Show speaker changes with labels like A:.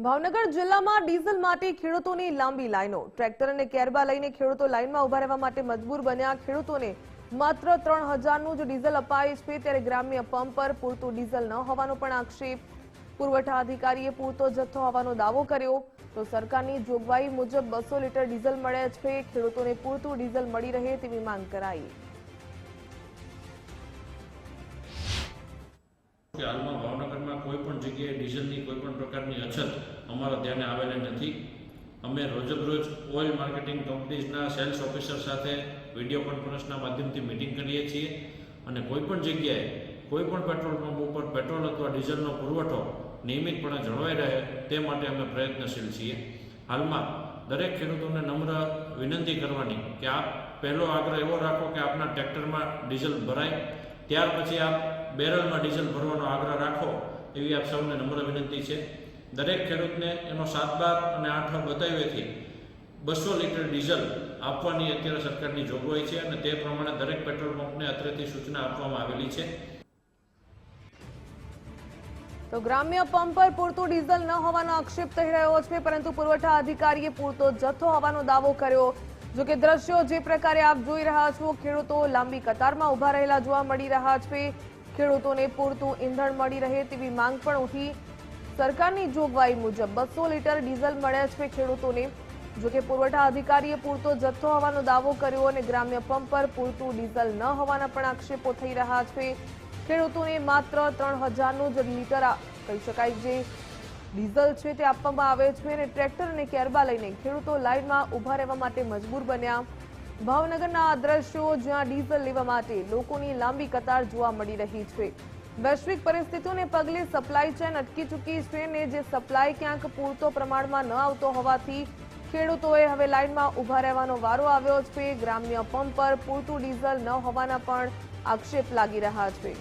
A: ભાવનગર જિલ્લામાં ડીઝલ માટે ખેડૂતોની લાંબી લાઈનો। ટ્રેક્ટર અને કેરબા લઈને ખેડૂતો લાઈનમાં ઉભા રહેવા માટે મજબૂર બન્યા। ખેડૂતોને માત્ર 3000નું જ ડીઝલ અપાય છે, ત્યારે ગ્રામ્ય પંપ પર પૂરતું ડીઝલ ન હોવાનો પણ આક્ષેપ। પુરવઠા અધિકારીએ પૂરતો જથ્થો હોવાનો દાવો કર્યો, તો સરકારની જોગવાઈ મુજબ 200 લીટર ડીઝલ મળે છે। ખેડૂતોને પૂરતું ડીઝલ મળી રહે તેવી માંગ કરાઈ।
B: હાલમાં ભાવનગરમાં કોઈ પણ જગ્યાએ ડીઝલની કોઈ પણ પ્રકારની અછત અમારા ધ્યાને આવેલી નથી। અમે રોજબરોજ ઓઇલ માર્કેટિંગ કંપનીઝના સેલ્સ ઓફિસર સાથે વિડીયો કોન્ફરન્સના માધ્યમથી મિટિંગ કરીએ છીએ અને કોઈ પણ જગ્યાએ કોઈ પણ પેટ્રોલ પંપ ઉપર પેટ્રોલ અથવા ડીઝલનો પુરવઠો નિયમિતપણે જળવાઈ રહે તે માટે અમે પ્રયત્નશીલ છીએ। હાલમાં દરેક ખેડૂતોને નમ્ર વિનંતી કરવાની કે આપ પહેલો આગ્રહ એવો રાખો કે આપના ટ્રેક્ટરમાં ડીઝલ ભરાય, ત્યાર પછી આપ બેરલમાં ડીઝલ ભરવાનો આગ્રહ રાખો, એવી આપ સૌને નમ્ર વિનંતી છે। દરેક ખેડૂતને એનો 7/12 અને 8 બતાવ્યાથી 200 લીટર ડીઝલ આપવાની અત્યારે સરકારની જોગવાઈ છે અને તે પ્રમાણે દરેક પેટ્રોલ પંપને અત્રેથી સૂચના આપવામાં આવેલી છે।
A: તો ગ્રામ્ય પંપ પર પૂરતું ડીઝલ ન હોવાનો આક્ષેપ થઈ રહ્યો છે, પરંતુ પુરવઠા અધિકારીએ પૂરતો જથ્થો હોવાનો દાવો કર્યો। જો કે દ્રશ્યો જે પ્રકારે આપ જોઈ રહ્યા છો, ખેડૂતો લાંબી કતારમાં ઉભા રહેલા જોવા મળી રહ્યા છે। ખેડૂતોને પૂરતું ઈંધણ મળી રહે તેવી માંગ પણ ઉઠી। સરકારની જોગવાઈ મુજબ 200 લીટર ડીઝલ મળે છે ખેડૂતોને। જો કે પુરવઠા અધિકારીએ પૂરતો જથ્થો હોવાનો દાવો કર્યો અને ગ્રામ્ય પંપ પર પૂરતું ડીઝલ ન હોવાના પણ આક્ષેપો થઈ રહ્યા છે। ખેડૂતોને માત્ર 3000નું જ લીટર કહી શકાય જે ડીઝલ છે તે આપવામાં આવે છે અને ટ્રેક્ટર અને કેરબા લઈને ખેડૂતો લાઈનમાં ઉભા રહેવા માટે મજબૂર બન્યા। ભાવનગરના આ દ્રશ્યો જ્યાં ડીઝલ લેવા માટે લોકોની લાંબી કતાર જોવા મળી રહી છે। વૈશ્વિક પરિસ્થિતિઓને પગલે સપ્લાય ચેન અટકી ચૂકી છે ને જે સપ્લાય ક્યાંક પૂરતો પ્રમાણમાં ન આવતો હોવાથી ખેડૂતોએ હવે લાઈનમાં ઉભા રહેવાનો વારો આવ્યો છે। ગ્રામ્ય પંપ પર પૂરતું ડીઝલ ન હોવાના પણ આક્ષેપ લાગી રહ્યા છે।